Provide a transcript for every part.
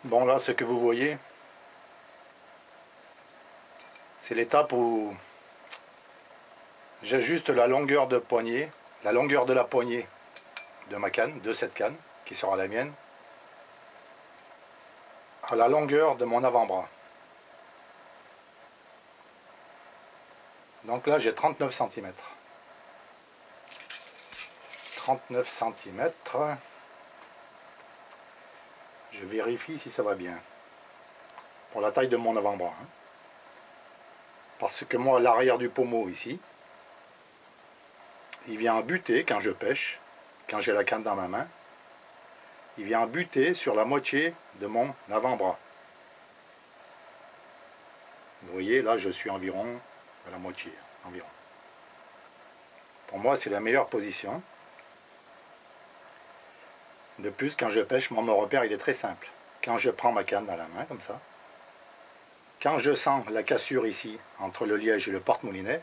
Bon, là, ce que vous voyez, c'est l'étape où j'ajuste la longueur de poignée, la longueur de la poignée de ma canne, de cette canne, qui sera la mienne, à la longueur de mon avant-bras. Donc là, j'ai 39 cm. 39 cm. Je vérifie si ça va bien. Pour la taille de mon avant-bras. Parce que moi, l'arrière du pommeau ici, il vient buter quand je pêche, quand j'ai la canne dans ma main, il vient buter sur la moitié de mon avant-bras. Vous voyez, là, je suis environ à la moitié. Environ. Pour moi, c'est la meilleure position. De plus, quand je pêche, mon repère, il est très simple. Quand je prends ma canne dans la main, comme ça, quand je sens la cassure ici, entre le liège et le porte-moulinet,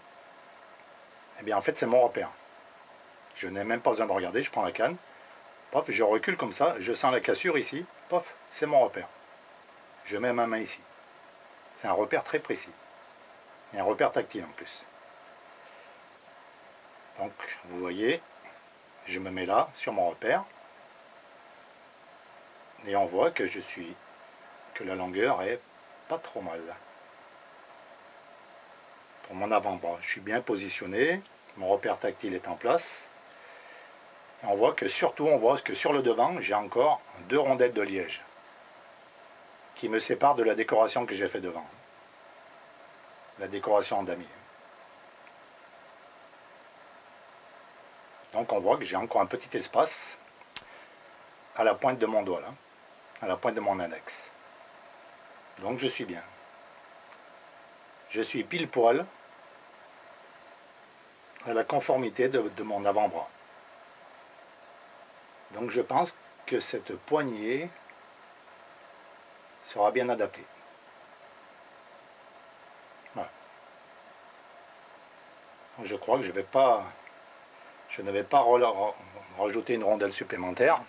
eh bien, en fait, c'est mon repère. Je n'ai même pas besoin de regarder, je prends la canne, paf, je recule comme ça, je sens la cassure ici, paf, c'est mon repère. Je mets ma main ici. C'est un repère très précis. Et un repère tactile en plus. Donc, vous voyez, je me mets là, sur mon repère, et on voit que que la longueur est pas trop mal. Pour mon avant-bras, je suis bien positionné, mon repère tactile est en place, et on voit que surtout, on voit que sur le devant, j'ai encore 2 rondelles de liège, qui me séparent de la décoration que j'ai fait devant. La décoration en damier. Donc on voit que j'ai encore un petit espace à la pointe de mon doigt, là, à la pointe de mon index. Donc je suis bien. Je suis pile poil à la conformité de mon avant-bras. Donc je pense que cette poignée sera bien adaptée. Voilà. Donc je crois que je ne vais pas rajouter une rondelle supplémentaire,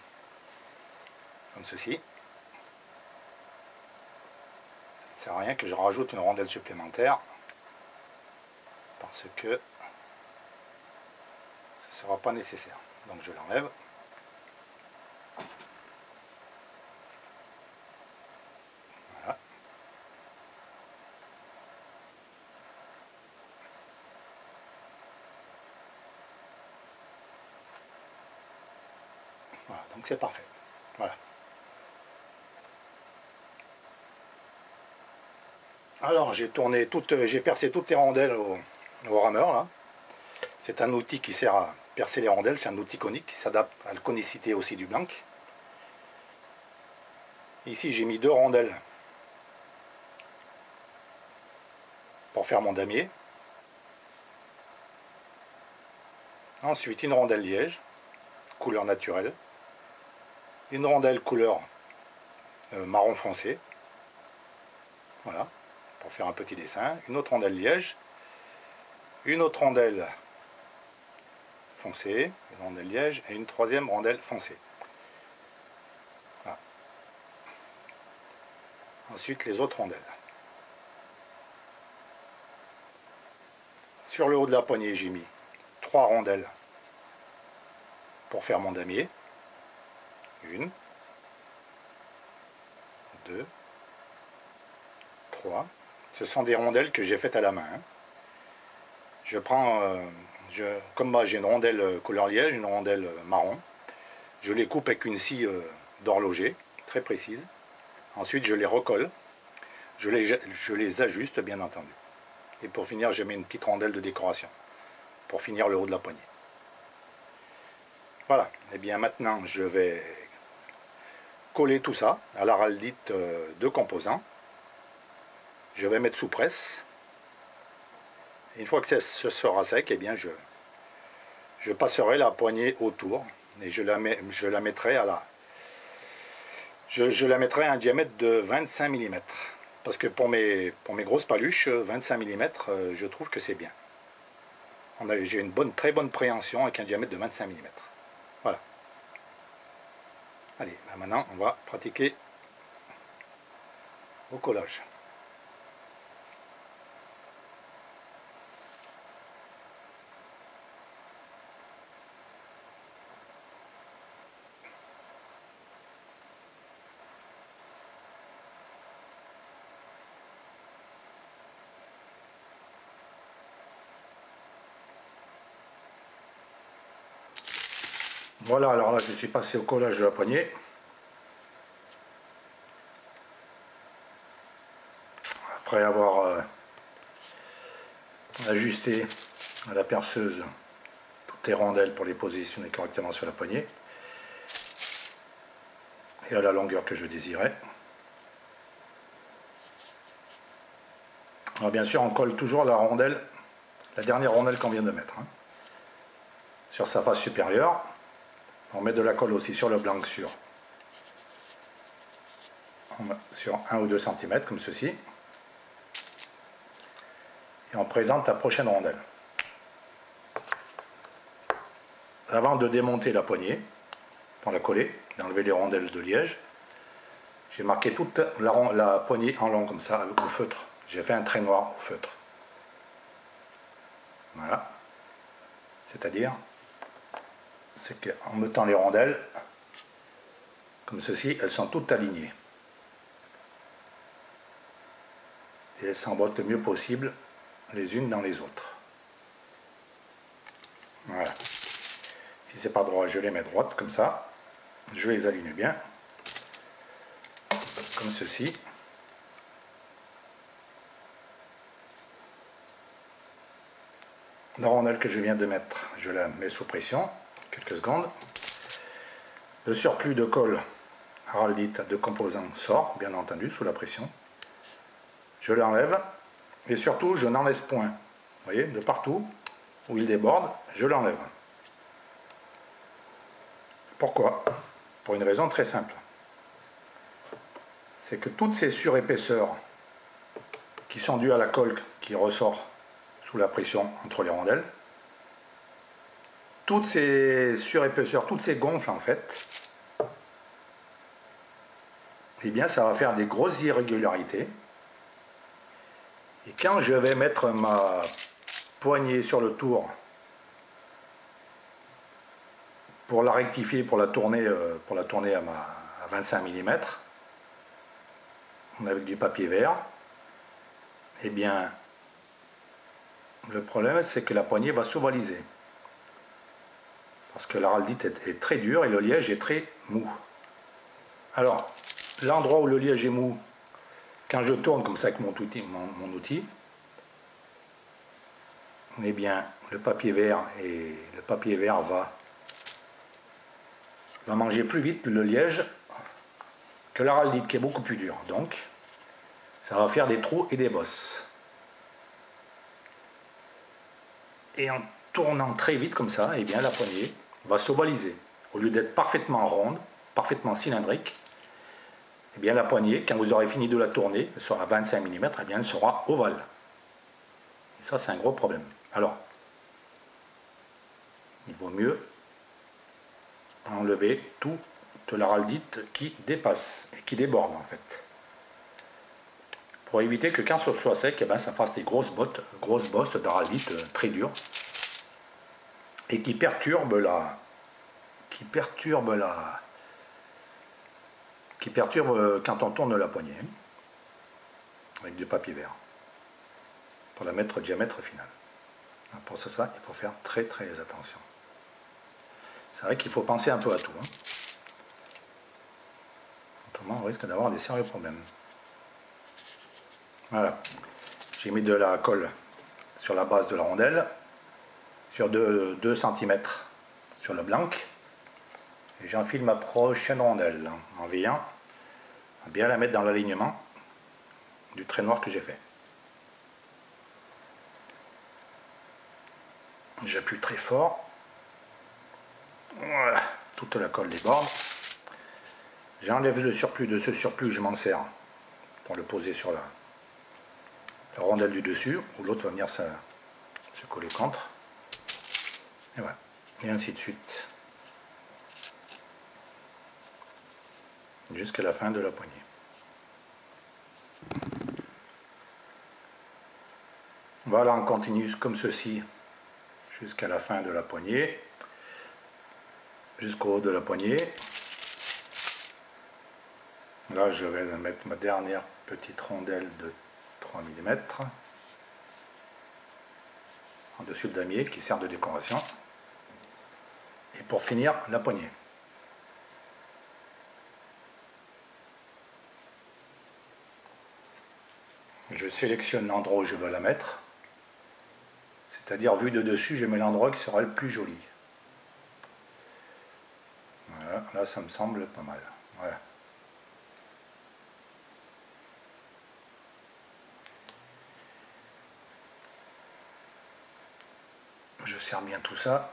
comme ceci. Ça ne sert à rien que je rajoute une rondelle supplémentaire, parce que ce ne sera pas nécessaire. Donc je l'enlève. Voilà. Voilà, donc c'est parfait. Voilà. Alors j'ai percé toutes les rondelles au rameur là. C'est un outil qui sert à percer les rondelles, c'est un outil conique qui s'adapte à la conicité aussi du blanc. Ici j'ai mis 2 rondelles pour faire mon damier. Ensuite une rondelle liège, couleur naturelle. Une rondelle couleur marron foncé. Voilà, pour faire un petit dessin. Une autre rondelle liège. Une autre rondelle foncée, une rondelle liège, et une troisième rondelle foncée. Voilà. Ensuite les autres rondelles. Sur le haut de la poignée, j'ai mis 3 rondelles pour faire mon damier. 1, 2, 3. Ce sont des rondelles que j'ai faites à la main. Je prends, comme moi j'ai une rondelle couleur liège, une rondelle marron, je les coupe avec une scie d'horloger, très précise. Ensuite je les recolle, je les ajuste bien entendu. Et pour finir, je mets une petite rondelle de décoration, pour finir le haut de la poignée. Voilà, et bien maintenant je vais coller tout ça à l'araldite de composants. Je vais mettre sous presse. Et une fois que ce sera sec, eh bien je passerai la poignée autour et je la mettrai je la mettrai à un diamètre de 25 mm. Parce que pour mes grosses paluches, 25 mm, je trouve que c'est bien. J'ai une très bonne préhension avec un diamètre de 25 mm. Voilà. Allez, maintenant on va pratiquer au collage. Voilà, alors là je suis passé au collage de la poignée. Après avoir ajusté à la perceuse toutes les rondelles pour les positionner correctement sur la poignée et à la longueur que je désirais. Alors bien sûr on colle toujours la rondelle, la dernière rondelle qu'on vient de mettre, hein, sur sa face supérieure. On met de la colle aussi sur le blanc sur 1 ou 2 cm comme ceci. Et on présente la prochaine rondelle. Avant de démonter la poignée, pour la coller, d'enlever les rondelles de liège, j'ai marqué toute la poignée en long comme ça au feutre. J'ai fait un trait noir au feutre. Voilà. C'est-à-dire, c'est qu'en mettant les rondelles, comme ceci, elles sont toutes alignées. Et elles s'emboîtent le mieux possible les unes dans les autres. Voilà. Si c'est pas droit, je les mets droites comme ça. Je les aligne bien. Comme ceci. La rondelle que je viens de mettre, je la mets sous pression, quelques secondes. Le surplus de colle araldite de composants sort, bien entendu, sous la pression. Je l'enlève et surtout je n'en laisse point. Vous voyez, de partout où il déborde, je l'enlève. Pourquoi? Pour une raison très simple. C'est que toutes ces surépaisseurs qui sont dues à la colle qui ressort sous la pression entre les rondelles, toutes ces surépaisseurs, toutes ces gonfles en fait, eh bien ça va faire des grosses irrégularités. Et quand je vais mettre ma poignée sur le tour pour la rectifier, pour la tourner à 25 mm avec du papier vert, eh bien le problème c'est que la poignée va s'ovaliser parce que l'araldite est très dur et le liège est très mou. Alors l'endroit où le liège est mou, quand je tourne comme ça avec mon outil, eh bien le papier vert va manger plus vite le liège que l'araldite qui est beaucoup plus dur. Donc ça va faire des trous et des bosses. Et en tournant très vite comme ça, eh bien la poignée va s'ovaliser. Au lieu d'être parfaitement ronde, parfaitement cylindrique, eh bien la poignée, quand vous aurez fini de la tourner, elle sera à 25 mm, eh bien elle sera ovale. Et ça c'est un gros problème. Alors, il vaut mieux enlever toute l'araldite qui dépasse et qui déborde en fait. Pour éviter que quand ce soit sec, eh ben, ça fasse des grosses bosses d'araldite très dures et qui perturbent quand on tourne la poignée avec du papier vert pour la mettre au diamètre final. Pour ça, il faut faire très attention. C'est vrai qu'il faut penser un peu à tout, hein. Autrement on risque d'avoir des sérieux problèmes. Voilà, j'ai mis de la colle sur la base de la rondelle, sur 2 cm sur le blanc, et j'enfile ma prochaine rondelle en veillant à bien la mettre dans l'alignement du trait noir que j'ai fait. J'appuie très fort, voilà, toute la colle déborde. J'enlève le surplus, de ce surplus je m'en sers pour le poser sur la rondelle du dessus, où l'autre va venir se coller contre. Et voilà, et ainsi de suite, jusqu'à la fin de la poignée. Voilà, on continue comme ceci jusqu'à la fin de la poignée, jusqu'au haut de la poignée. Là, je vais mettre ma dernière petite rondelle de 3 mm en dessus le damier qui sert de décoration. Et pour finir, la poignée. Je sélectionne l'endroit où je veux la mettre. C'est-à-dire, vu de dessus, je mets l'endroit qui sera le plus joli. Voilà, là ça me semble pas mal. Voilà. Je serre bien tout ça.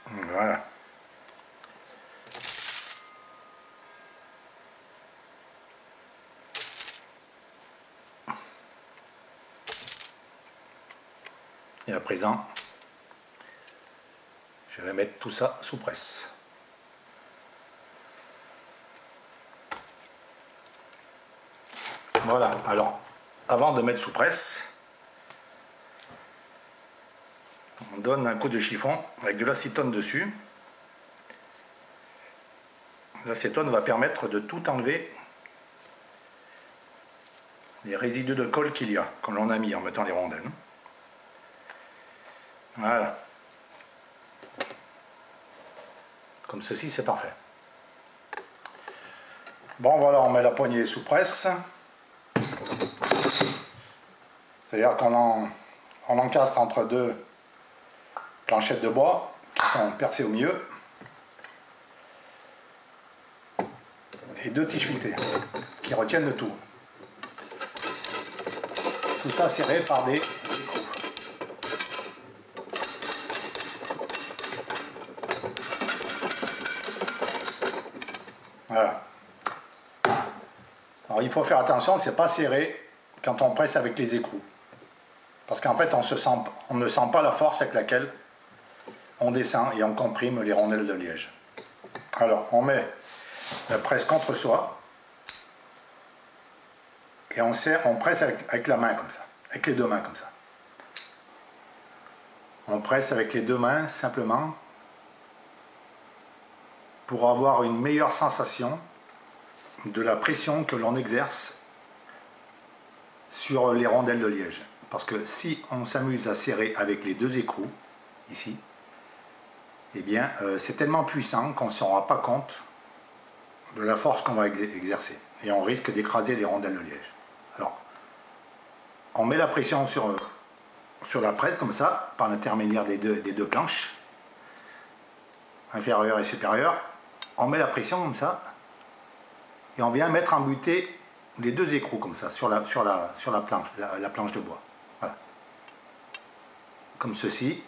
Voilà. Et à présent, je vais mettre tout ça sous presse. Voilà, alors, avant de mettre sous presse, on donne un coup de chiffon avec de l'acétone dessus. L'acétone va permettre de tout enlever les résidus de colle qu'il y a, comme l'on a mis en mettant les rondelles. Voilà. Comme ceci, c'est parfait. Bon, voilà, on met la poignée sous presse. C'est-à-dire qu'on encastre entre deux planchettes de bois qui sont percées au milieu et deux tiges filetées qui retiennent le tout. Tout ça serré par des écrous. Voilà. Alors il faut faire attention, c'est pas serré quand on presse avec les écrous. Parce qu'en fait on ne sent pas la force avec laquelle on descend et on comprime les rondelles de liège. Alors on met la presse contre soi et on presse avec la main comme ça, avec les deux mains comme ça. On presse avec les deux mains simplement pour avoir une meilleure sensation de la pression que l'on exerce sur les rondelles de liège. Parce que si on s'amuse à serrer avec les deux écrous, ici, eh bien c'est tellement puissant qu'on ne se rendra pas compte de la force qu'on va exercer. Et on risque d'écraser les rondelles de liège. Alors, on met la pression sur la presse comme ça, par l'intermédiaire des deux planches, inférieure et supérieure. On met la pression comme ça, et on vient mettre en butée les deux écrous comme ça, sur la planche, la planche de bois. Voilà. Comme ceci,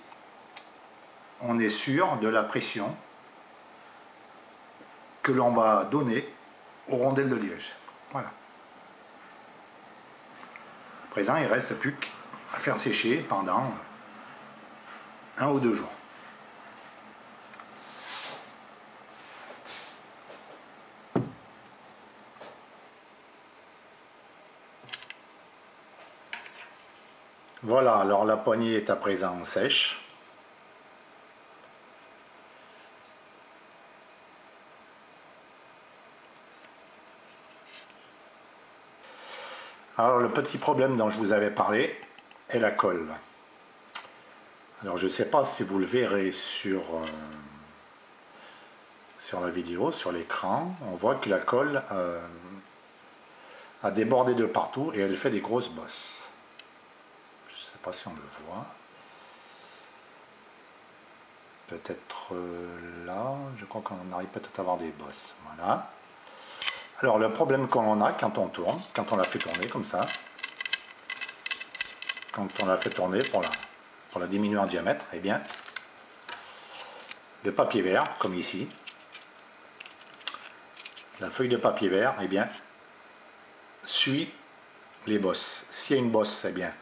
on est sûr de la pression que l'on va donner aux rondelles de liège. Voilà. À présent, il ne reste plus qu'à faire sécher pendant 1 ou 2 jours. Voilà, alors la poignée est à présent sèche. Alors le petit problème dont je vous avais parlé est la colle. Alors je ne sais pas si vous le verrez sur la vidéo, sur l'écran. On voit que la colle a débordé de partout et elle fait des grosses bosses. Je ne sais pas si on le voit. Peut-être là, je crois qu'on arrive peut-être à avoir des bosses. Voilà. Alors le problème qu'on a quand on tourne, quand on la fait tourner comme ça, quand on la fait tourner pour la diminuer en diamètre, eh bien, le papier vert, comme ici, la feuille de papier vert, eh bien, suit les bosses. S'il y a une bosse, eh bien,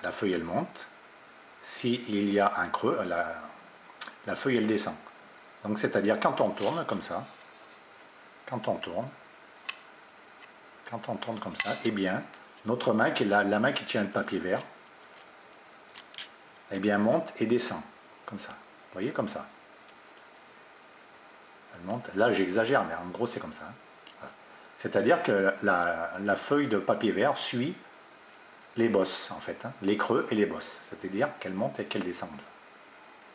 la feuille elle monte. S'il y a un creux, la feuille elle descend. Donc c'est-à-dire quand on tourne comme ça, quand on tourne comme ça, eh bien, notre main, qui est la main qui tient le papier vert, eh bien, monte et descend, comme ça. Vous voyez, comme ça. Elle monte. Là, j'exagère, mais en gros, c'est comme ça. Voilà. C'est-à-dire que la feuille de papier vert suit les bosses, en fait, hein, les creux et les bosses. C'est-à-dire qu'elle monte et qu'elle descend comme ça.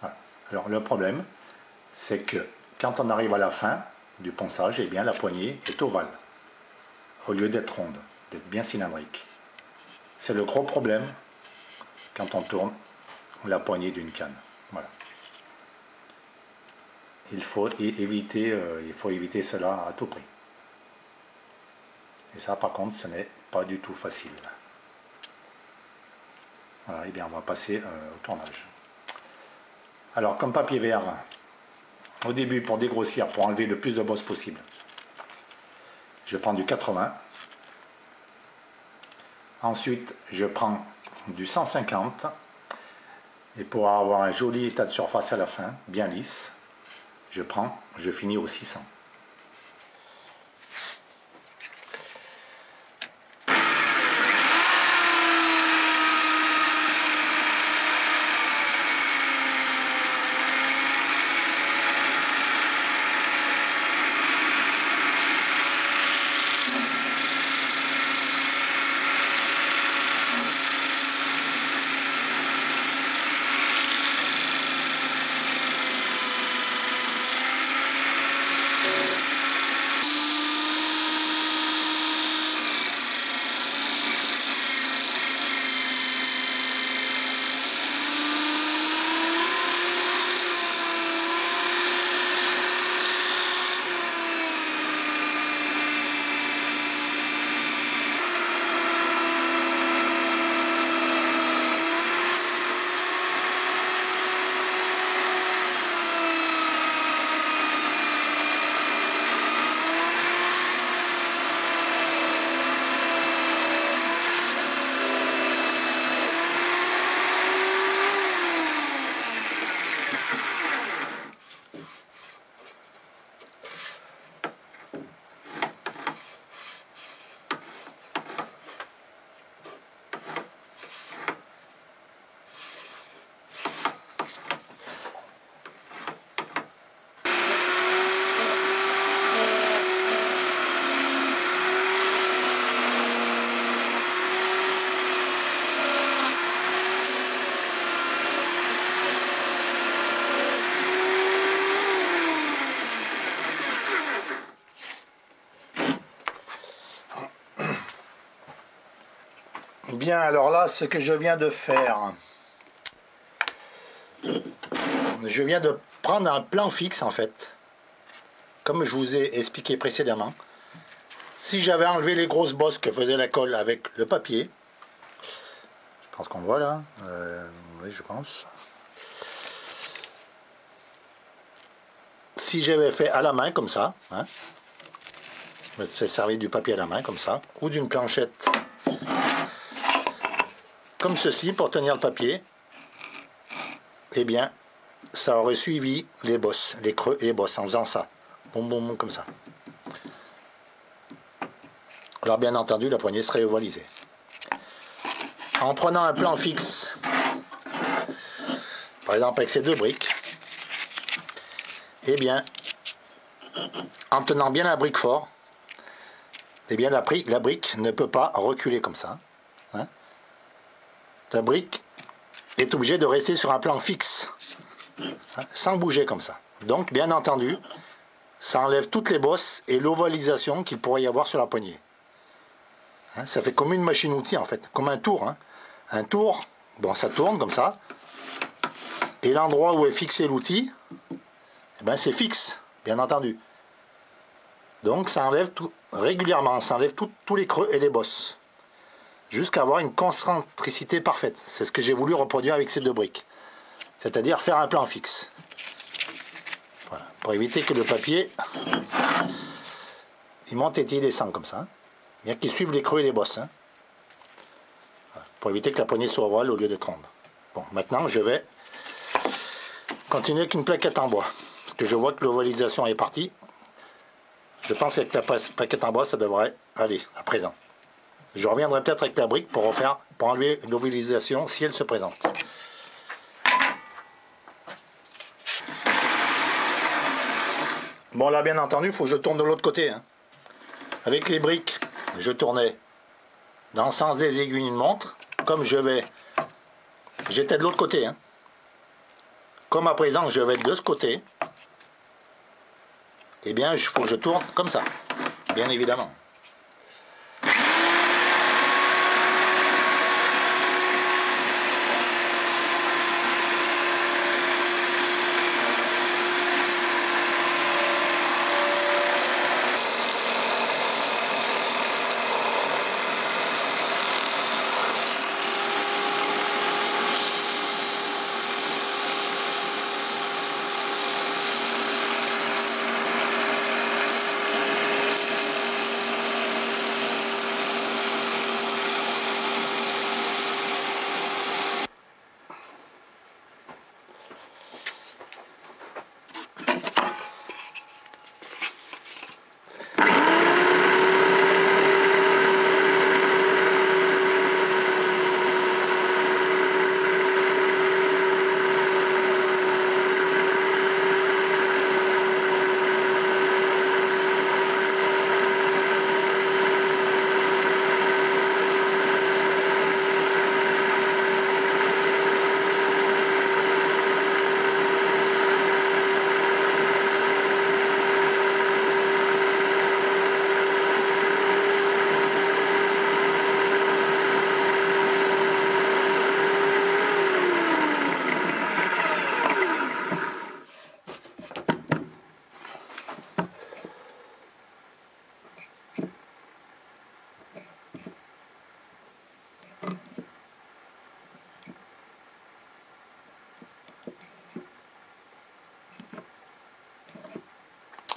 Voilà. Alors, le problème, c'est que quand on arrive à la fin du ponçage, eh bien, la poignée est ovale, au lieu d'être ronde, d'être bien cylindrique. C'est le gros problème quand on tourne la poignée d'une canne. Voilà. Il faut éviter cela à tout prix. Et ça, par contre, ce n'est pas du tout facile. Voilà, et bien on va passer au tournage. Alors, comme papier vert, au début, pour dégrossir, pour enlever le plus de bosses possible, je prends du 80. Ensuite, je prends du 150. Et pour avoir un joli état de surface à la fin, bien lisse, je finis au 600. Bien, alors là, ce que je viens de faire, je viens de prendre un plan fixe en fait, comme je vous ai expliqué précédemment. Si j'avais enlevé les grosses bosses que faisait la colle avec le papier, je pense qu'on voit là, oui je pense. Si j'avais fait à la main comme ça, hein, je me suis servi du papier à la main comme ça, ou d'une planchette comme ceci pour tenir le papier, eh bien ça aurait suivi les bosses, les creux et les bosses en faisant ça, boum boum boum comme ça. Alors bien entendu la poignée serait ovalisée. En prenant un plan fixe, par exemple avec ces deux briques, eh bien en tenant bien la brique fort, eh bien la brique ne peut pas reculer comme ça. Hein. La brique est obligée de rester sur un plan fixe, hein, sans bouger comme ça. Donc, bien entendu, ça enlève toutes les bosses et l'ovalisation qu'il pourrait y avoir sur la poignée. Hein, ça fait comme une machine-outil en fait, comme un tour. Hein. Un tour, bon, ça tourne comme ça, et l'endroit où est fixé l'outil, eh ben, c'est fixe, bien entendu. Donc, ça enlève tout, régulièrement, ça enlève tous les creux et les bosses, jusqu'à avoir une concentricité parfaite. C'est ce que j'ai voulu reproduire avec ces deux briques. C'est-à-dire faire un plan fixe. Voilà. Pour éviter que le papier il monte et il descend comme ça. Hein. Bien qu'il suive les creux et les bosses. Hein. Voilà. Pour éviter que la poignée soit ovale au lieu d'être ronde. Bon, maintenant je vais continuer avec une plaquette en bois. Parce que je vois que l'ovalisation est partie. Je pense qu'avec la plaquette en bois, ça devrait aller à présent. Je reviendrai peut-être avec la brique pour enlever l'ovilisation si elle se présente. Bon, là, bien entendu, il faut que je tourne de l'autre côté, hein. Avec les briques, je tournais dans le sens des aiguilles d'une montre. Comme j'étais de l'autre côté, hein. Comme à présent, je vais de ce côté. Eh bien, il faut que je tourne comme ça, bien évidemment.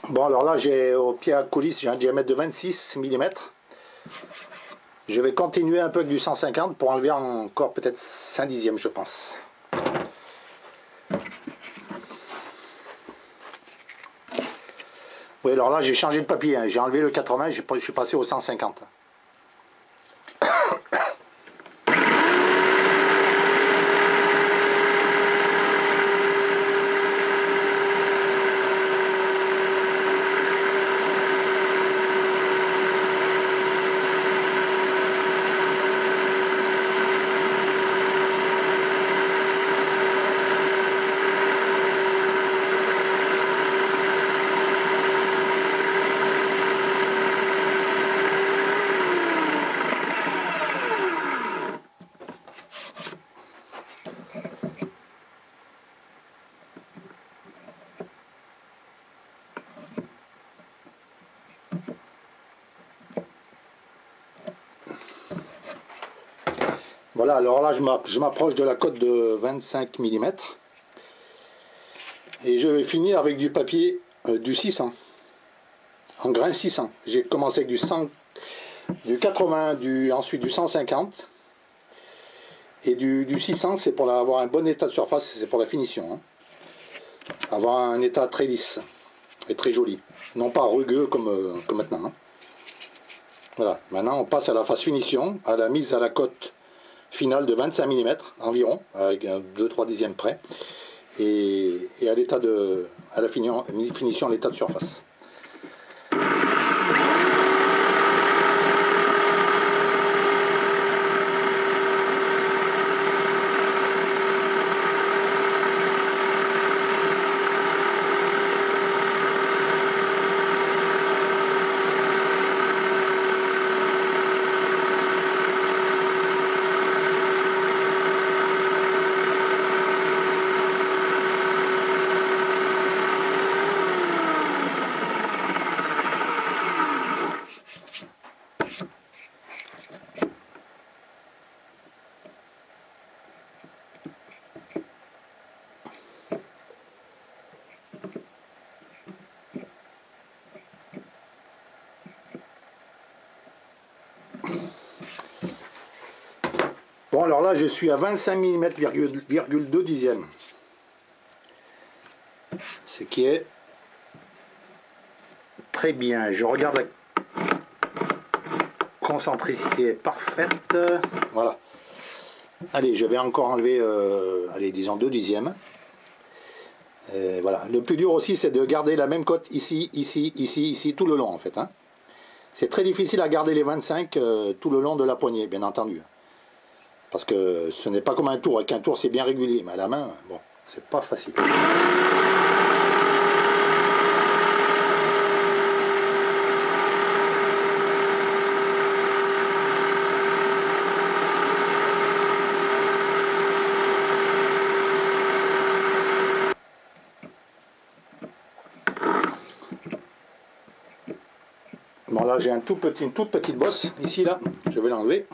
Bon, alors là, j'ai au pied à coulisse, j'ai un diamètre de 26 mm. Je vais continuer un peu avec du 150 pour enlever encore peut-être 5 dixièmes, je pense. Oui, alors là, j'ai changé de papier, hein. J'ai enlevé le 80, je suis passé au 150. Voilà, alors là, je m'approche de la cote de 25 mm. Et je vais finir avec du papier du 600. En grain 600. J'ai commencé avec du 80, ensuite du 150. Et du 600, c'est pour avoir un bon état de surface, c'est pour la finition, hein. Avoir un état très lisse et très joli. Non pas rugueux comme maintenant, hein. Voilà, maintenant on passe à la phase finition, à la mise à la cote finale de 25 mm environ, avec 2-3 dixièmes près, et à la finition à l'état de surface. Bon, alors là, je suis à 25 mm,2 dixièmes. Ce qui est très bien. Je regarde la concentricité est parfaite. Voilà. Allez, je vais encore enlever, allez, disons 2 dixièmes. Et voilà. Le plus dur aussi, c'est de garder la même cote ici, ici, ici, ici, tout le long en fait. Hein. C'est très difficile à garder les 25 tout le long de la poignée, bien entendu. Parce que ce n'est pas comme un tour. Avec un tour, c'est bien régulier. Mais à la main, bon, c'est pas facile. Bon, là, j'ai une toute petite bosse ici, là. Je vais l'enlever.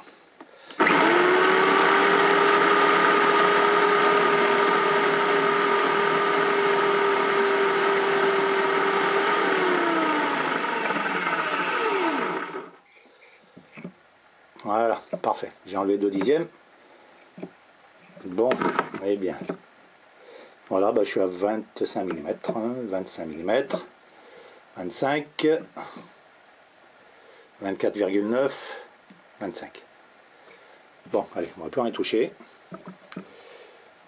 Voilà, parfait. J'ai enlevé 2 dixièmes. Bon, eh bien. Voilà, bah, je suis à 25 mm. Hein, 25 mm. 25. 24,9. 25. Bon, allez, on va plus rien toucher.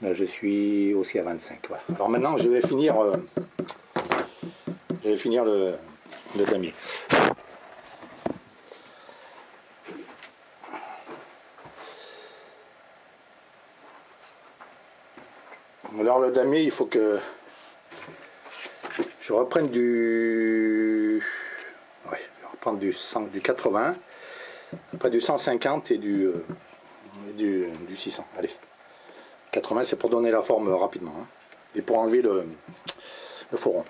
Là, je suis aussi à 25. Voilà. Alors maintenant, je vais finir le damier. Alors le damier, il faut que je reprenne du 80, après du 150 et du 600. Allez, 80 c'est pour donner la forme rapidement, hein, et pour enlever le fourron.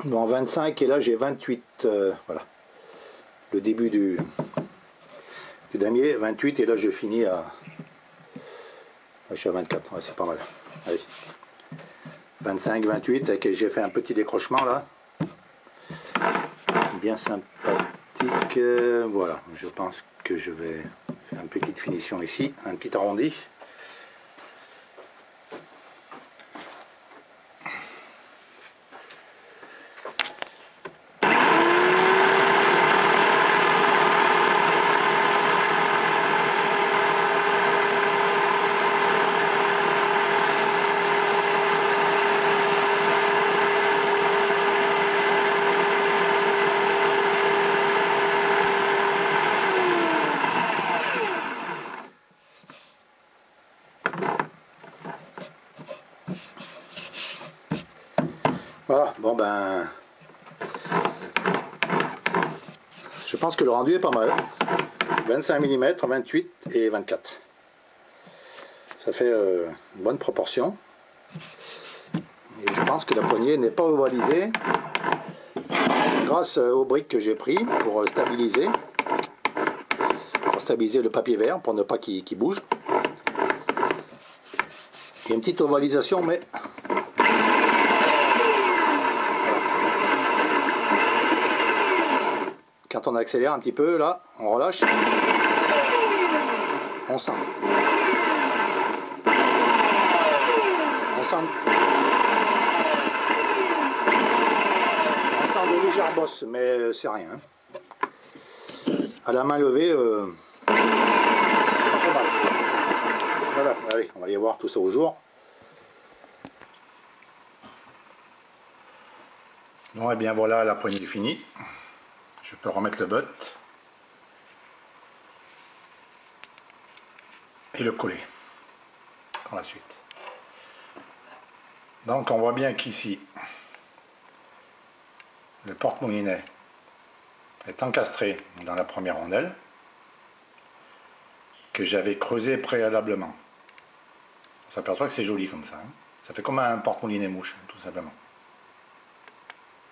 Bon, 25 et là j'ai 28, voilà, le début du damier, 28 et là je finis à, je suis à 24, ouais, c'est pas mal, allez, 25, 28, et j'ai fait un petit décrochement là, bien sympathique, voilà, je pense que je vais faire une petite finition ici, un petit arrondi. Voilà, bon ben, je pense que le rendu est pas mal. 25 mm, 28 et 24. Ça fait une bonne proportion. Et je pense que la poignée n'est pas ovalisée grâce aux briques que j'ai pris pour stabiliser le papier vert pour ne pas qu'il bouge. Il y a une petite ovalisation, mais quand on accélère un petit peu, là, on relâche, on sent. On sent de légères bosses, mais c'est rien. À la main levée, pas trop mal. Voilà, allez, on va aller voir tout ça au jour. Bon, et bien voilà, la poignée est finie. Je peux remettre le butt et le coller par la suite. Donc on voit bien qu'ici, le porte-moulinet est encastré dans la première rondelle que j'avais creusé préalablement. On s'aperçoit que c'est joli comme ça. Hein. Ça fait comme un porte-moulinet mouche, tout simplement.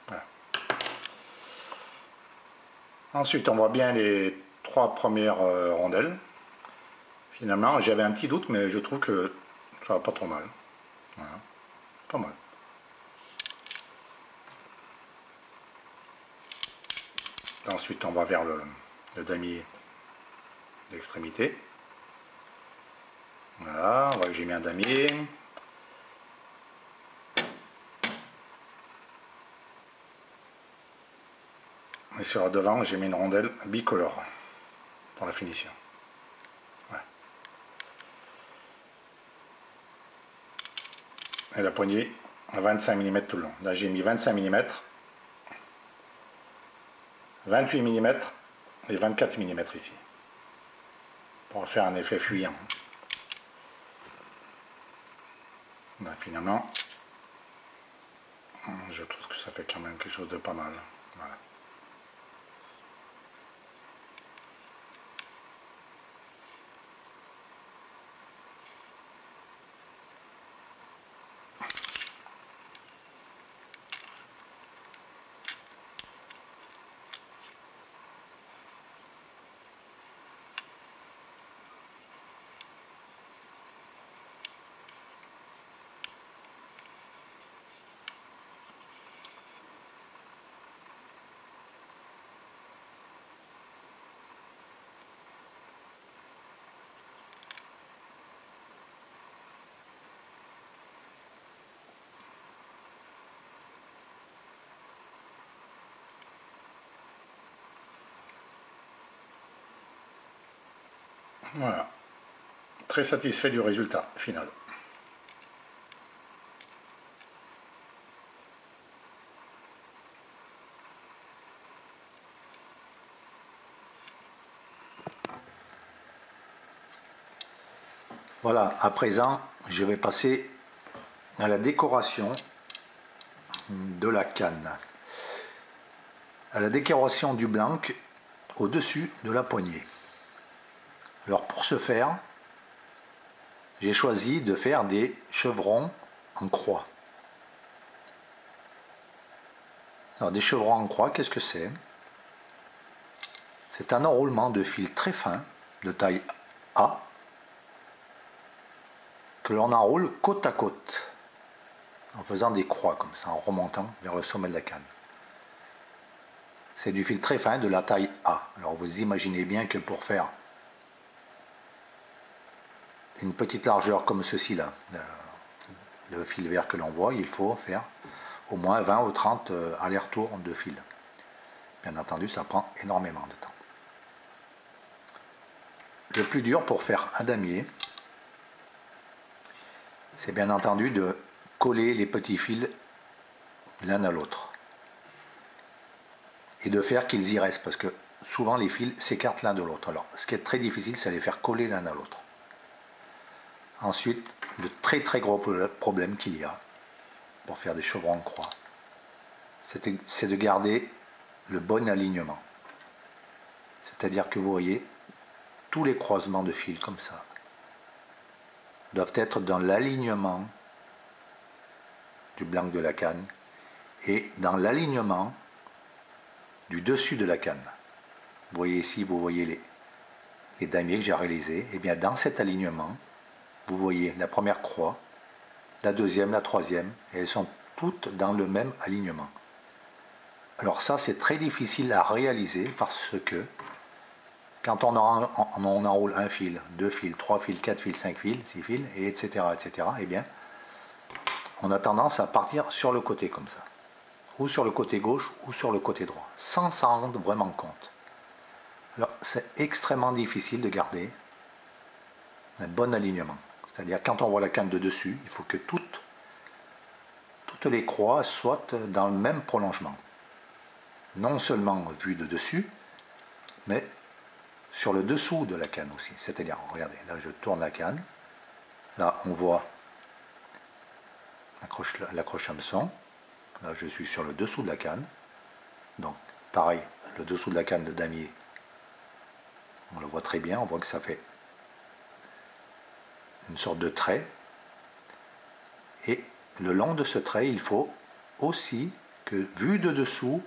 Voilà. Ensuite, on voit bien les 3 premières rondelles. Finalement, j'avais un petit doute, mais je trouve que ça va pas trop mal. Voilà. Pas mal. Ensuite, on va vers le damier d'extrémité. Voilà, on voit que j'ai mis un damier. Et sur le devant, j'ai mis une rondelle bicolore pour la finition. Ouais. Et la poignée à 25 mm tout le long. Là, j'ai mis 25 mm, 28 mm et 24 mm ici. Pour faire un effet fuyant. Ben, finalement, je trouve que ça fait quand même quelque chose de pas mal. Voilà. Voilà. Très satisfait du résultat final. Voilà, à présent, je vais passer à la décoration de la canne. À la décoration du blanc au-dessus de la poignée. Alors pour ce faire, j'ai choisi de faire des chevrons en croix. Alors des chevrons en croix, qu'est-ce que c'est? C'est un enroulement de fil très fin, de taille A, que l'on enroule côte à côte, en faisant des croix comme ça, en remontant vers le sommet de la canne. C'est du fil très fin de la taille A. Alors vous imaginez bien que pour faire une petite largeur comme ceci là, le fil vert que l'on voit, il faut faire au moins 20 ou 30 allers-retours de fil. Bien entendu, ça prend énormément de temps. Le plus dur pour faire un damier, c'est bien entendu de coller les petits fils l'un à l'autre. Et de faire qu'ils y restent, parce que souvent les fils s'écartent l'un de l'autre. Alors, ce qui est très difficile, c'est de les faire coller l'un à l'autre. Ensuite, le très gros problème qu'il y a pour faire des chevrons en croix, c'est de garder le bon alignement. C'est-à-dire que vous voyez, tous les croisements de fils comme ça doivent être dans l'alignement du blanc de la canne et dans l'alignement du dessus de la canne. Vous voyez ici, vous voyez les damiers que j'ai réalisés. Et bien dans cet alignement, vous voyez la première croix, la deuxième, la troisième, et elles sont toutes dans le même alignement. Alors ça, c'est très difficile à réaliser parce que quand on enroule un fil, deux fils, trois fils, quatre fils, cinq fils, six fils, et etc., eh bien, on a tendance à partir sur le côté comme ça, ou sur le côté gauche, ou sur le côté droit, sans s'en rendre vraiment compte. Alors, c'est extrêmement difficile de garder un bon alignement. C'est-à-dire, quand on voit la canne de dessus, il faut que toutes les croix soient dans le même prolongement. Non seulement vue de dessus, mais sur le dessous de la canne aussi. C'est-à-dire, regardez, là je tourne la canne, là on voit l'accroche hameçon, là je suis sur le dessous de la canne, donc pareil, le dessous de la canne de damier, on le voit très bien, on voit que ça fait une sorte de trait, et le long de ce trait, il faut aussi que, vu de dessous,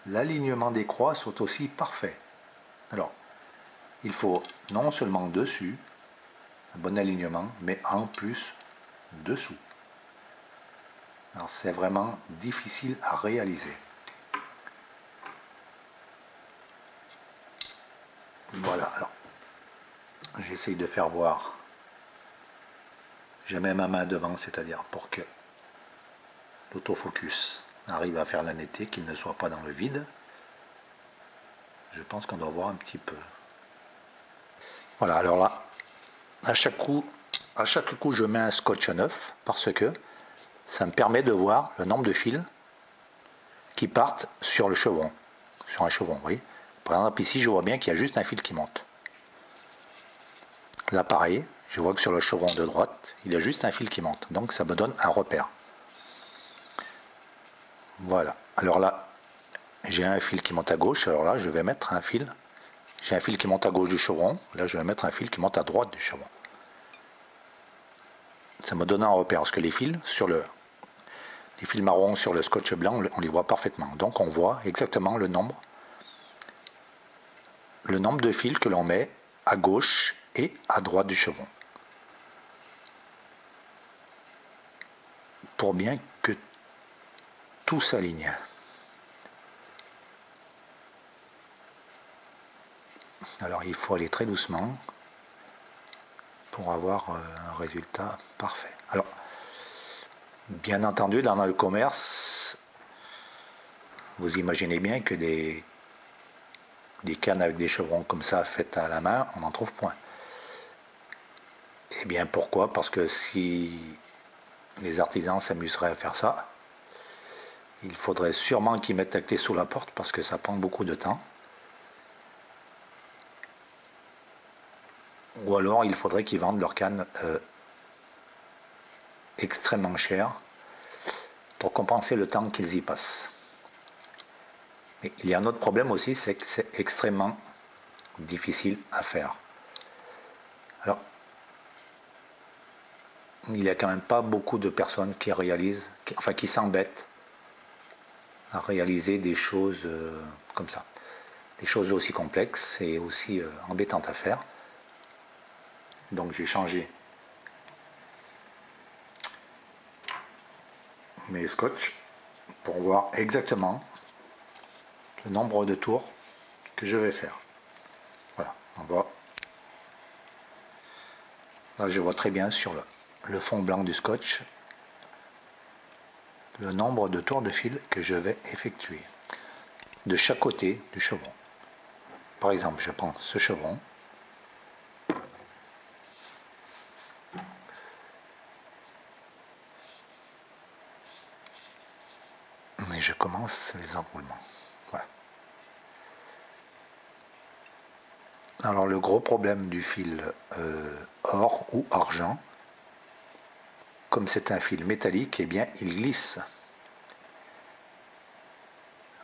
l'alignement des croix soit aussi parfait. Alors, il faut non seulement dessus, un bon alignement, mais en plus dessous. Alors c'est vraiment difficile à réaliser. Voilà, alors j'essaye de faire voir. Je mets ma main devant, c'est-à-dire pour que l'autofocus arrive à faire la netteté, qu'il ne soit pas dans le vide. Je pense qu'on doit voir un petit peu. Voilà, alors là, à chaque coup, je mets un scotch neuf parce que ça me permet de voir le nombre de fils qui partent sur le chevron, sur un chevron, vous voyez. Par exemple, ici, je vois bien qu'il y a juste un fil qui monte. Là, pareil, je vois que sur le chevron de droite, il y a juste un fil qui monte. Donc, ça me donne un repère. Voilà. Alors là, j'ai un fil qui monte à gauche. Alors là, je vais mettre un fil. J'ai un fil qui monte à gauche du chevron. Là, je vais mettre un fil qui monte à droite du chevron. Ça me donne un repère. Parce que les fils marrons sur le scotch blanc, on les voit parfaitement. Donc, on voit exactement le nombre de fils que l'on met à gauche et à droite du chevron. Pour bien que tout s'aligne. Alors il faut aller très doucement pour avoir un résultat parfait. Alors, bien entendu, dans le commerce, vous imaginez bien que des cannes avec des chevrons comme ça faites à la main, on n'en trouve point. Eh bien pourquoi? Parce que si les artisans s'amuseraient à faire ça, il faudrait sûrement qu'ils mettent la clé sous la porte parce que ça prend beaucoup de temps. Ou alors il faudrait qu'ils vendent leurs cannes extrêmement cher pour compenser le temps qu'ils y passent. Mais il y a un autre problème aussi, c'est que c'est extrêmement difficile à faire. Alors, il n'y a quand même pas beaucoup de personnes qui réalisent, qui s'embêtent à réaliser des choses comme ça. Des choses aussi complexes et aussi embêtantes à faire. Donc j'ai changé mes scotch pour voir exactement le nombre de tours que je vais faire. Voilà, on voit. Là, je vois très bien sur le fond blanc du scotch le nombre de tours de fil que je vais effectuer de chaque côté du chevron. Par exemple, je prends ce chevron. Et je commence les enroulements. Voilà. Alors le gros problème du fil or ou argent, comme c'est un fil métallique, eh bien il glisse.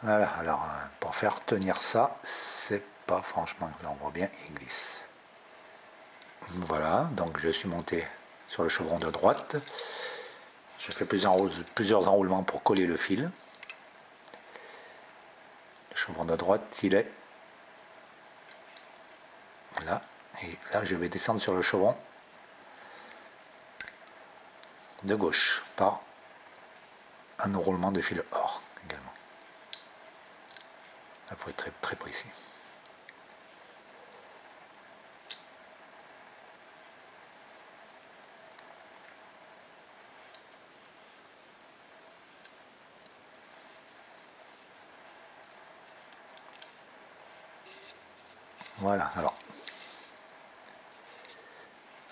Voilà, alors pour faire tenir ça, c'est pas franchement, là on voit bien, il glisse. Voilà, donc je suis monté sur le chevron de droite. Je fais plusieurs enroulements pour coller le fil. Le chevron de droite, il est là. Et là, je vais descendre sur le chevron de gauche par un enroulement de fil or également. Il faut être très, très précis. Voilà, alors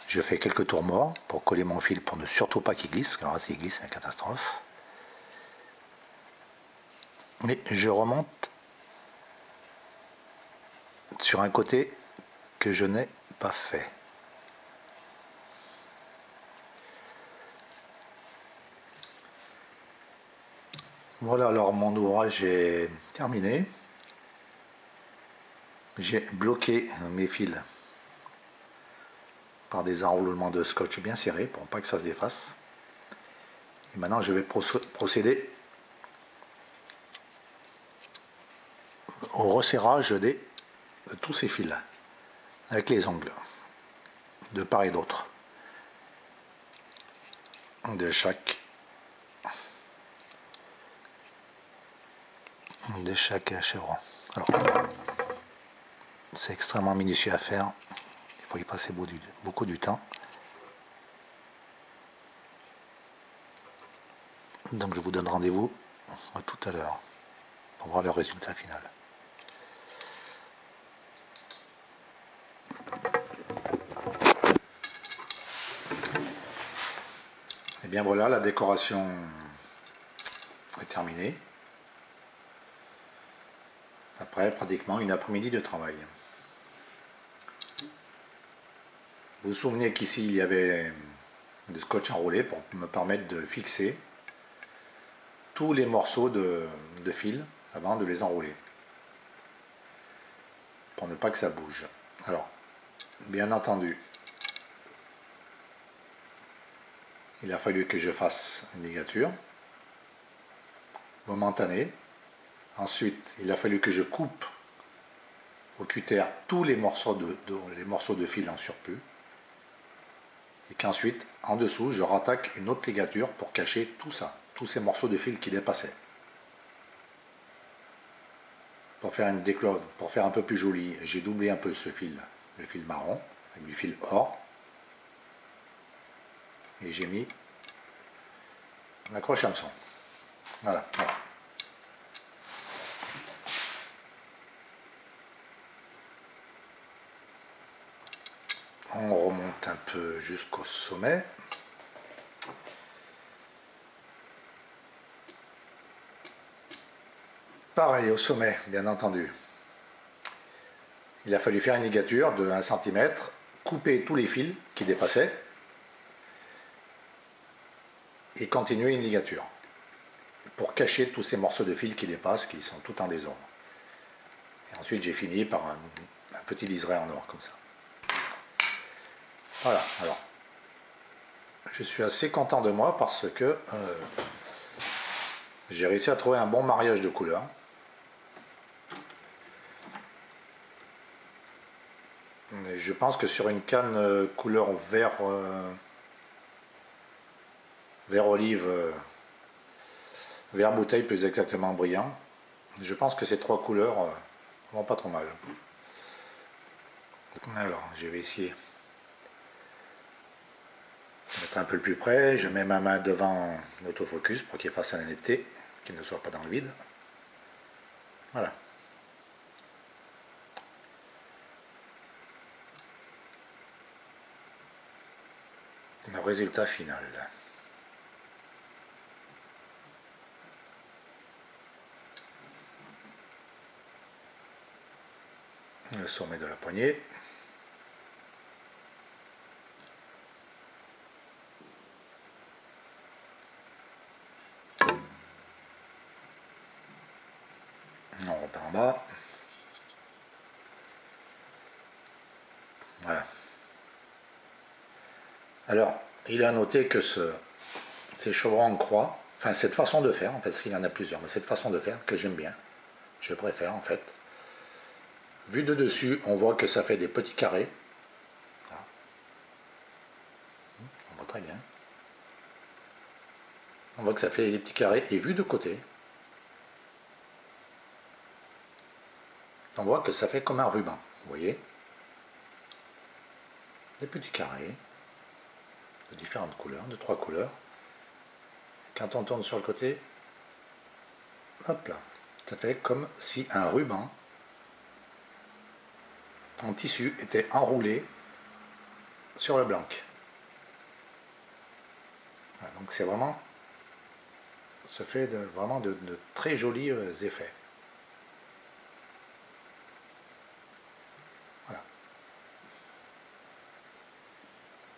je fais quelques tours morts pour coller mon fil pour ne surtout pas qu'il glisse, parce que alors là s'il glisse c'est une catastrophe. Mais je remonte sur un côté que je n'ai pas fait. Voilà, alors mon ouvrage est terminé. J'ai bloqué mes fils par des enroulements de scotch bien serrés pour pas que ça se défasse. Et maintenant je vais procéder au resserrage de tous ces fils avec les ongles de part et d'autre de chaque chevron. Alors c'est extrêmement minutieux à faire, il faut y passer beaucoup du temps. Donc je vous donne rendez-vous à tout à l'heure pour voir le résultat final. Et bien voilà, la décoration est terminée. Après pratiquement une après-midi de travail. Vous vous souvenez qu'ici il y avait du scotch enroulé pour me permettre de fixer tous les morceaux de fil avant de les enrouler. Pour ne pas que ça bouge. Alors, bien entendu, il a fallu que je fasse une ligature momentanée. Ensuite, il a fallu que je coupe au cutter tous les morceaux de fil en surplus. Et qu'ensuite, en dessous, je rattaque une autre ligature pour cacher tout ça, tous ces morceaux de fil qui dépassaient. Pour faire un peu plus joli, j'ai doublé un peu ce fil, le fil marron, avec du fil or. Et j'ai mis l'accroche hameçon. Voilà, voilà. On remonte un peu jusqu'au sommet. Pareil au sommet, bien entendu. Il a fallu faire une ligature de 1 cm, couper tous les fils qui dépassaient et continuer une ligature pour cacher tous ces morceaux de fil qui dépassent, qui sont tout en désordre. Et ensuite j'ai fini par un petit liseré en or comme ça. Voilà, alors je suis assez content de moi parce que j'ai réussi à trouver un bon mariage de couleurs. Je pense que sur une canne couleur vert, vert olive, vert bouteille plus exactement brillant, je pense que ces trois couleurs vont pas trop mal. Alors je vais essayer de mettre un peu plus près, je mets ma main devant l'autofocus pour qu'il fasse la netteté, qu'il ne soit pas dans le vide. Voilà. Le résultat final. Le sommet de la poignée. en bas. Voilà. Alors, il est à noter que ces chevrons en croix, enfin cette façon de faire, en fait, s'il y en a plusieurs, mais cette façon de faire que j'aime bien, je préfère en fait. Vu de dessus, on voit que ça fait des petits carrés. Voilà. On voit très bien. On voit que ça fait des petits carrés, et vu de côté, on voit que ça fait comme un ruban, vous voyez? Des petits carrés de différentes couleurs, de 3 couleurs. Quand on tourne sur le côté, hop là, ça fait comme si un ruban en tissu était enroulé sur le blanc. Voilà, donc c'est vraiment, ça fait vraiment de très jolis effets. Voilà.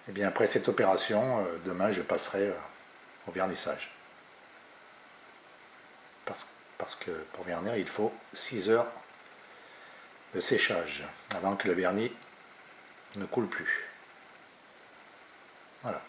Et bien après cette opération, demain je passerai au vernissage. Parce que pour vernir, il faut 6 heures de séchage avant que le vernis ne coule plus. Voilà.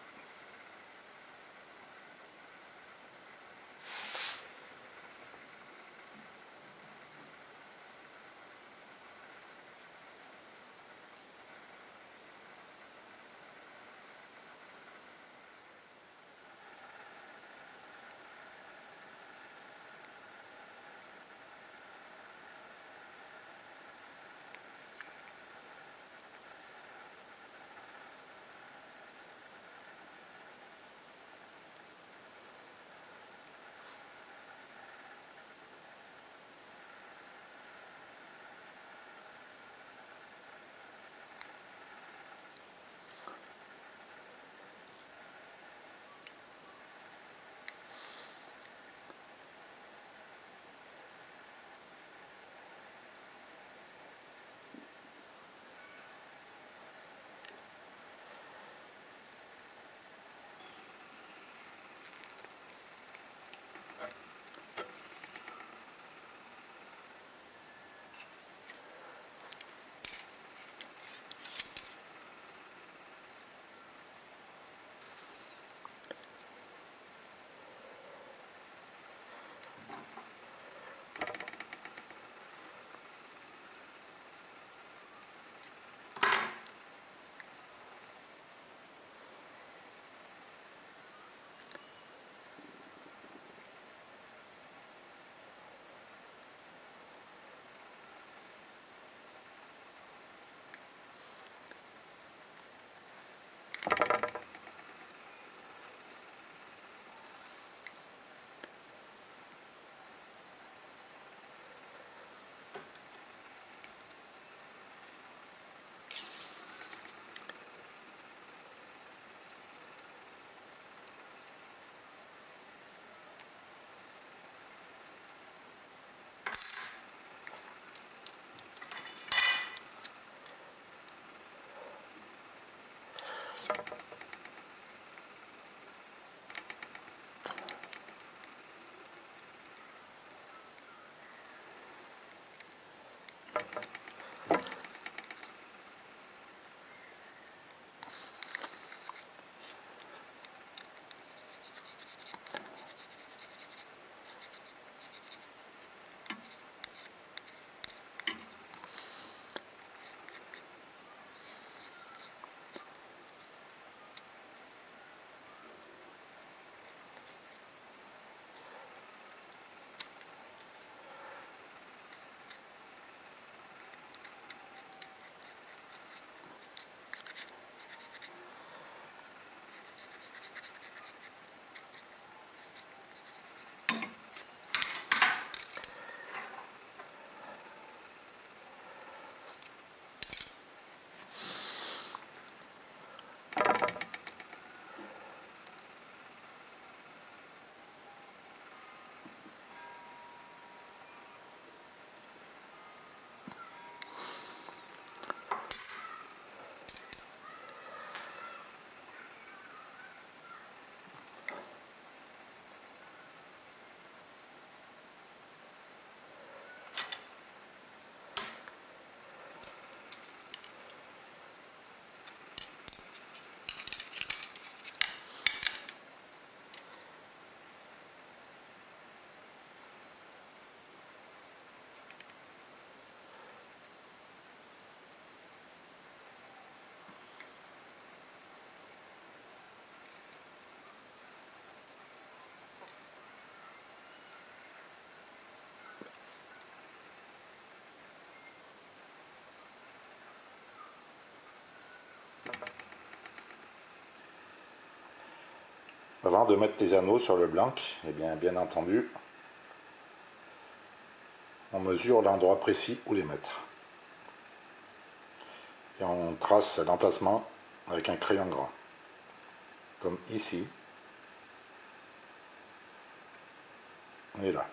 Avant de mettre les anneaux sur le blanc, eh bien entendu, on mesure l'endroit précis où les mettre. Et on trace l'emplacement avec un crayon gras. Comme ici. Et là.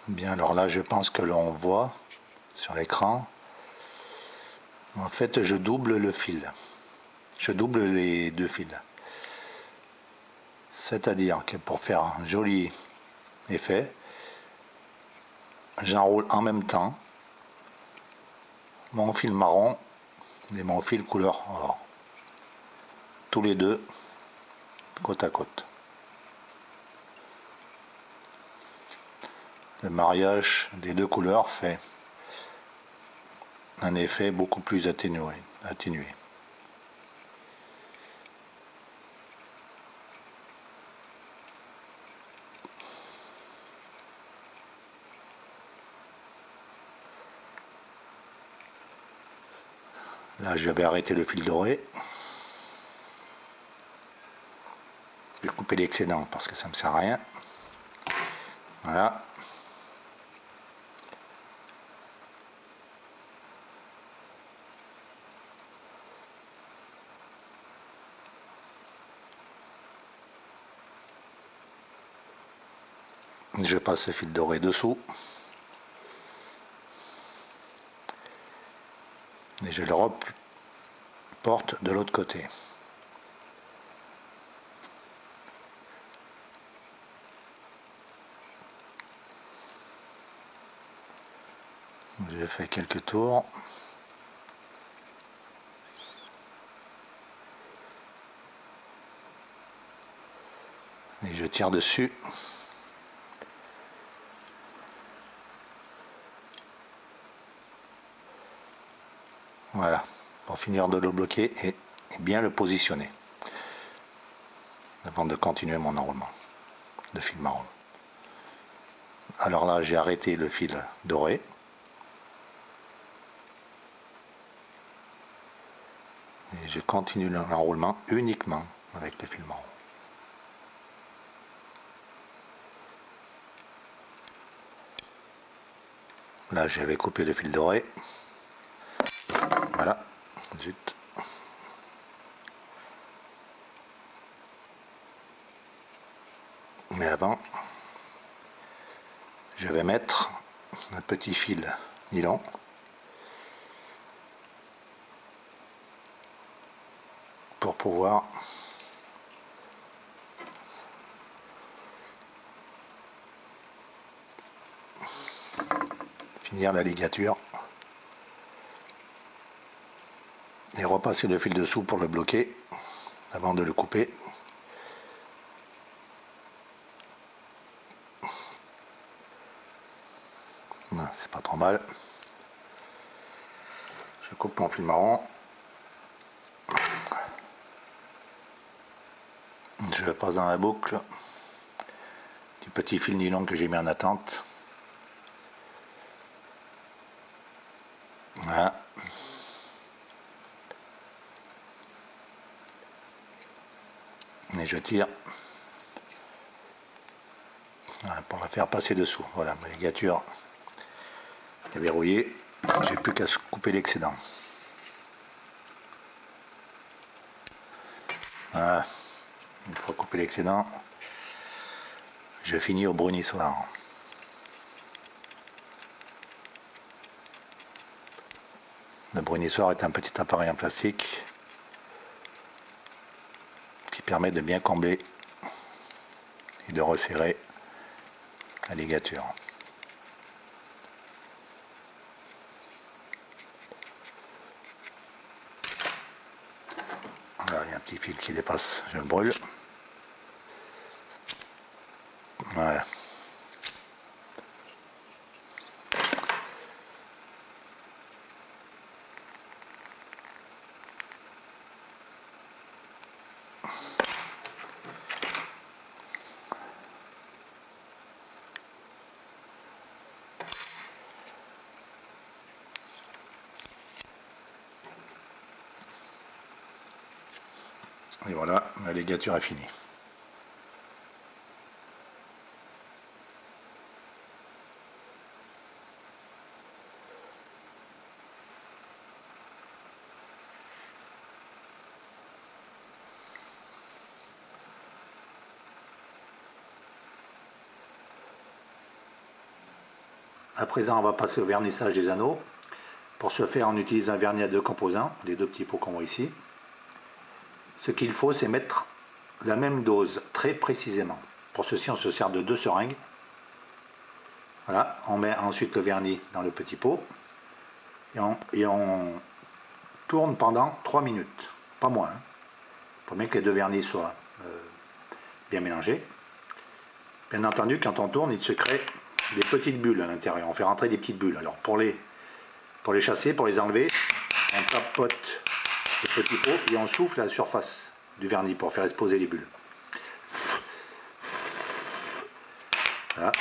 Bien, alors là, je pense que l'on voit sur l'écran. En fait, je double le fil. Je double les deux fils. C'est-à-dire que pour faire un joli effet, j'enroule en même temps mon fil marron et mon fil couleur or. Tous les deux côte à côte. Le mariage des deux couleurs fait un effet beaucoup plus atténué. Là, je vais arrêter le fil doré. Je vais couper l'excédent parce que ça ne me sert à rien. Voilà. Je passe le fil doré dessous. Et je le reporte de l'autre côté. Je fais quelques tours. Et je tire dessus. Voilà, pour finir de le bloquer et bien le positionner avant de continuer mon enroulement de fil marron. Alors là, j'ai arrêté le fil doré. Et je continue l'enroulement uniquement avec le fil marron. Là, j'avais coupé le fil doré. Voilà, zut. Mais avant, je vais mettre un petit fil nylon pour pouvoir finir la ligature. Et repasser le fil dessous pour le bloquer avant de le couper. C'est pas trop mal. Je coupe mon fil marron. Je le passe dans la boucle du petit fil nylon que j'ai mis en attente. Voilà. Et je tire. Voilà, pour la faire passer dessous. Voilà, ma ligature est verrouillée. J'ai plus qu'à couper l'excédent. Voilà. Une fois coupé l'excédent, je finis au brunissoir. Le brunissoir est un petit appareil en plastique qui permet de bien combler et de resserrer la ligature. Là, il y a un petit fil qui dépasse, je le brûle. Voilà. Et voilà, la ligature est finie. À présent, on va passer au vernissage des anneaux. Pour ce faire, on utilise un vernis à 2 composants, les 2 petits pots qu'on voit ici. Ce qu'il faut, c'est mettre la même dose très précisément. Pour ceci, on se sert de 2 seringues. Voilà, on met ensuite le vernis dans le petit pot et on tourne pendant 3 minutes, pas moins. Il faut bien que les 2 vernis soient bien mélangés. Bien entendu, quand on tourne, il se crée des petites bulles à l'intérieur. On fait rentrer des petites bulles. Alors pour les chasser, pour les enlever, on tapote le petit pot et on souffle à la surface du vernis pour faire exploser les bulles. Voilà.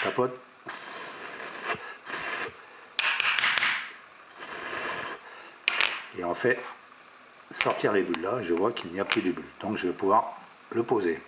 Tapote. Et on fait sortir les bulles. Là, je vois qu'il n'y a plus de bulles. Donc je vais pouvoir le poser.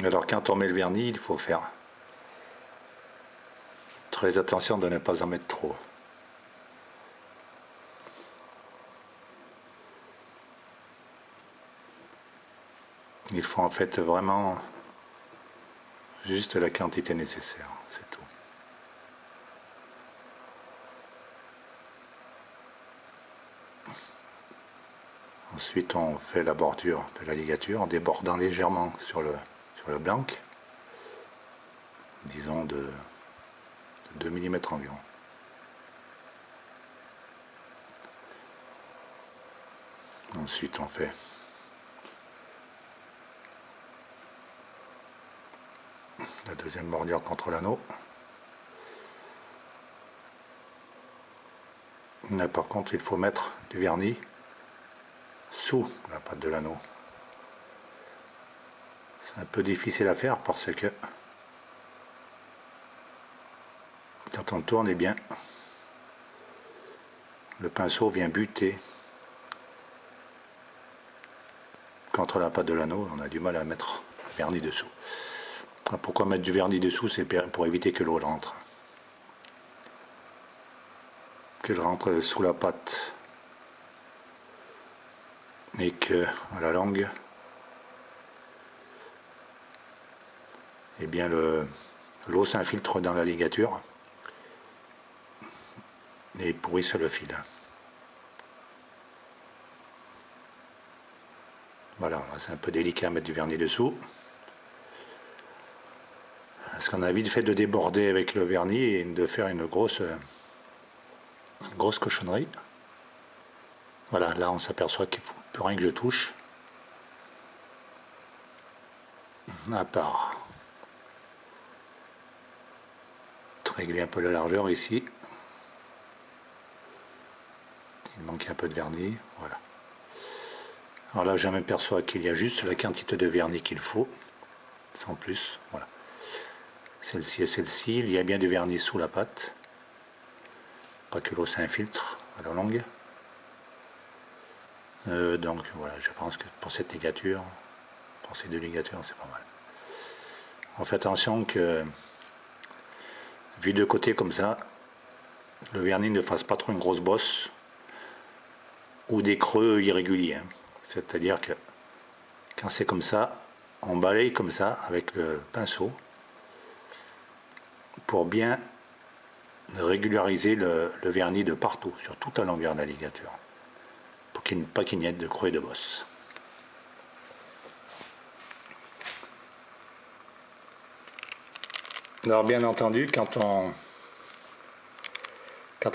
Alors quand on met le vernis, il faut faire très attention de ne pas en mettre trop. Il faut en fait vraiment juste la quantité nécessaire, c'est tout. Ensuite on fait la bordure de la ligature en débordant légèrement sur le blanc, disons de 2 mm environ. Ensuite on fait la deuxième bordure contre l'anneau. Là par contre il faut mettre du vernis sous la pâte de l'anneau. C'est un peu difficile à faire parce que quand on tourne, eh bien, le pinceau vient buter contre la pâte de l'anneau. On a du mal à mettre le vernis dessous. Pourquoi mettre du vernis dessous? C'est pour éviter que l'eau rentre. Qu'elle rentre sous la pâte et que à la longue, eh bien l'eau s'infiltre dans la ligature et pourrisse le fil. Voilà, c'est un peu délicat à mettre du vernis dessous. Parce qu'on a vite fait de déborder avec le vernis et de faire une grosse cochonnerie. Voilà, là on s'aperçoit qu'il ne faut plus rien que je touche. À part régler un peu la largeur ici. Il manque un peu de vernis, voilà. Alors là je m'aperçois qu'il y a juste la quantité de vernis qu'il faut, sans plus, voilà. Celle-ci et celle-ci, il y a bien du vernis sous la pâte, pas que l'eau s'infiltre à la longue. Donc voilà, je pense que pour cette ligature, pour ces deux ligatures, c'est pas mal. On fait attention que, vu de côté comme ça, le vernis ne fasse pas trop une grosse bosse ou des creux irréguliers. C'est-à-dire que quand c'est comme ça, on balaye comme ça avec le pinceau pour bien régulariser le vernis de partout, sur toute la longueur de la ligature, pour pas qu'il n'y ait de creux et de bosses. Alors bien entendu, quand on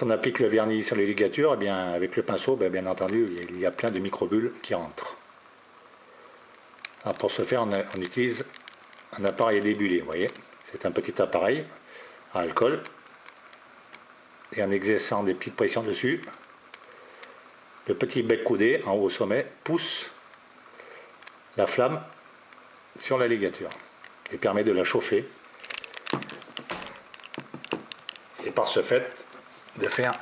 applique le vernis sur les ligatures, eh bien, avec le pinceau, bien entendu, il y a plein de microbules qui rentrent. Alors pour ce faire, on utilise un appareil à débuler, vous voyez. C'est un petit appareil à alcool. Et en exerçant des petites pressions dessus, le petit bec coudé en haut au sommet pousse la flamme sur la ligature et permet de la chauffer. Et par ce fait, de faire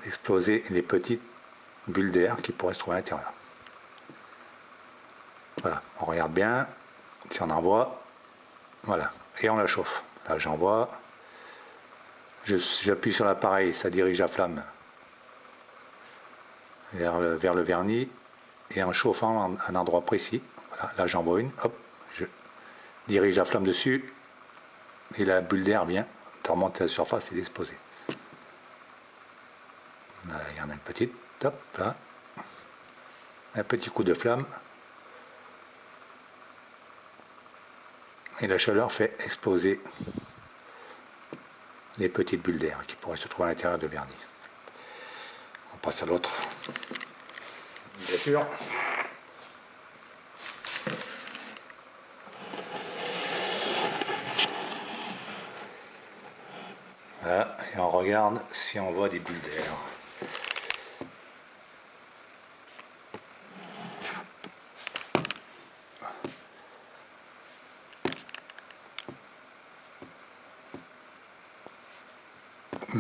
exploser les petites bulles d'air qui pourraient se trouver à l'intérieur. Voilà, on regarde bien, si on envoie, voilà, et on la chauffe. Là j'envoie, j'appuie sur l'appareil, ça dirige la flamme vers le vernis, et en chauffant un endroit précis, voilà, là j'envoie une, hop, je dirige la flamme dessus, et la bulle d'air vient de remonter à la surface et d'exploser. Là, il y en a une petite, hop, là, un petit coup de flamme, et la chaleur fait exploser les petites bulles d'air qui pourraient se trouver à l'intérieur de vernis. On passe à l'autre ligature. Voilà, et on regarde si on voit des bulles d'air.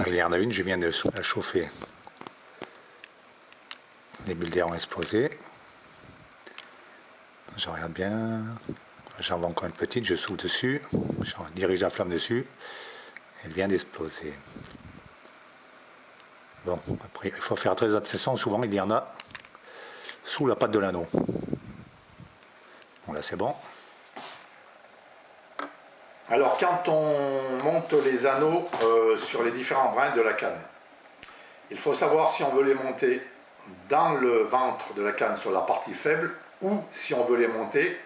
Il y en a une, je viens de la chauffer. Les bulles d'air ont explosé. Je regarde bien. J'en vends encore une petite, je souffle dessus, je dirige la flamme dessus, elle vient d'exploser. Bon, après il faut faire très attention, souvent il y en a sous la patte de l'anneau. Bon là c'est bon. Alors quand on monte les anneaux sur les différents brins de la canne, il faut savoir si on veut les monter dans le ventre de la canne sur la partie faible ou si on veut les monter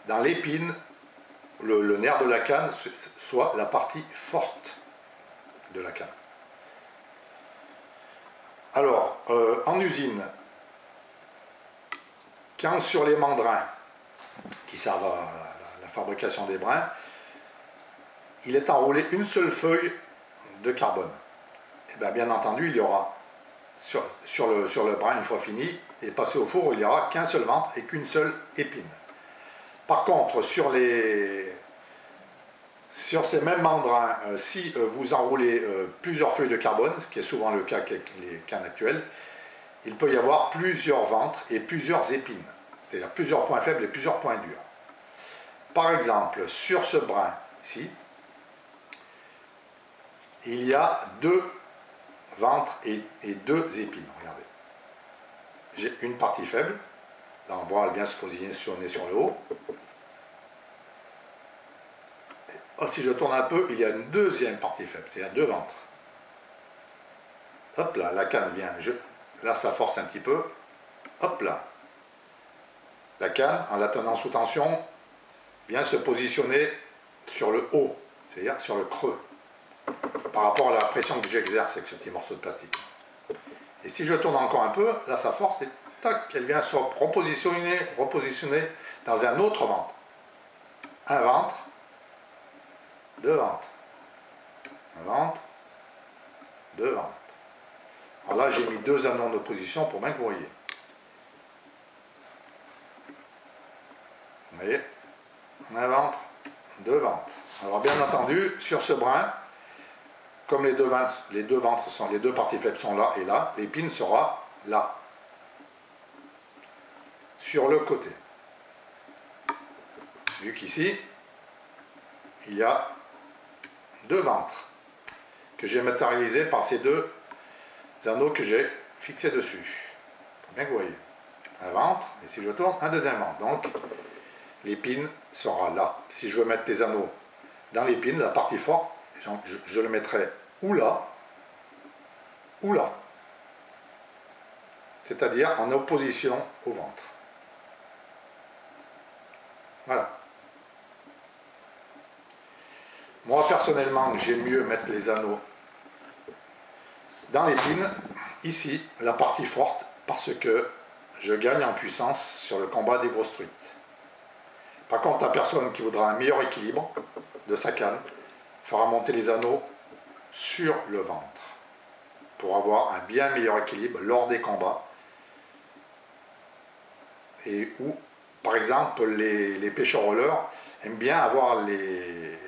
dans l'épine, le nerf de la canne, soit la partie forte de la canne. Alors, en usine, quand sur les mandrins qui servent à la fabrication des brins, il est enroulé une seule feuille de carbone. Et bien entendu, il y aura sur le brin, une fois fini, et passé au four, il n'y aura qu'un seul ventre et qu'une seule épine. Par contre, sur ces mêmes mandrins, si vous enroulez plusieurs feuilles de carbone, ce qui est souvent le cas avec les cannes actuelles, il peut y avoir plusieurs ventres et plusieurs épines, c'est-à-dire plusieurs points faibles et plusieurs points durs. Par exemple, sur ce brin ici, il y a 2 ventres et 2 épines. Regardez. J'ai une partie faible, là on voit elle vient se positionner sur le haut. Si je tourne un peu, il y a une deuxième partie faible, c'est-à-dire 2 ventres. Hop là, la canne vient, là ça force un petit peu, hop là. La canne, en la tenant sous tension, vient se positionner sur le haut, c'est-à-dire sur le creux, par rapport à la pression que j'exerce avec ce petit morceau de plastique. Et si je tourne encore un peu, là ça force et tac, elle vient se repositionner dans un autre ventre. Un ventre, 2 ventres, un ventre, 2 ventres. Alors là j'ai mis 2 anneaux en opposition pour bien que vous voyez. Vous voyez, un ventre, 2 ventres. Alors bien entendu, sur ce brin, comme les deux ventres sont, les 2 parties faibles sont là et là, l'épine sera là, sur le côté. Vu qu'ici, il y a 2 ventres que j'ai matérialisés par ces 2 anneaux que j'ai fixés dessus. Pour bien que vous voyez. Un ventre, et si je tourne, un deuxième ventre. Donc, l'épine sera là. Si je veux mettre des anneaux dans l'épine, la partie forte, je le mettrai ou là, c'est-à-dire en opposition au ventre. Voilà. Moi personnellement, j'aime mieux mettre les anneaux dans l'épine, ici, la partie forte, parce que je gagne en puissance sur le combat des grosses truites. Par contre, la personne qui voudra un meilleur équilibre de sa canne fera monter les anneaux sur le ventre pour avoir un bien meilleur équilibre lors des combats. Et où, par exemple, les pêcheurs rollers aiment bien avoir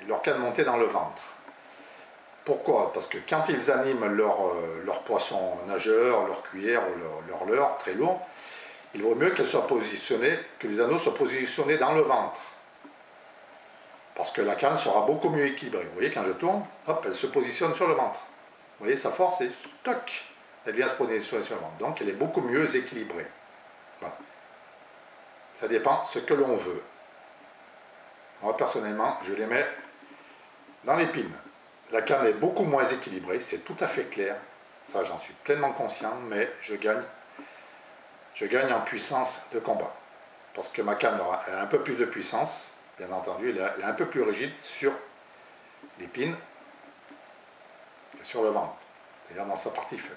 leur canne montée dans le ventre. Pourquoi? Parce que quand ils animent leur poisson nageur, leur cuillère ou leur leurre très lourd, il vaut mieux qu'elles soient positionnées, que les anneaux soient positionnés dans le ventre. Parce que la canne sera beaucoup mieux équilibrée. Vous voyez, quand je tourne, hop, elle se positionne sur le ventre. Vous voyez, sa force, et toc, elle vient se positionner sur le ventre. Donc, elle est beaucoup mieux équilibrée. Voilà. Ça dépend ce que l'on veut. Moi, personnellement, je les mets dans l'épine. La canne est beaucoup moins équilibrée, c'est tout à fait clair. Ça, j'en suis pleinement conscient, mais je gagne en puissance de combat. Parce que ma canne a un peu plus de puissance, bien entendu, elle est un peu plus rigide sur l'épine et sur le ventre, c'est-à-dire dans sa partie faible.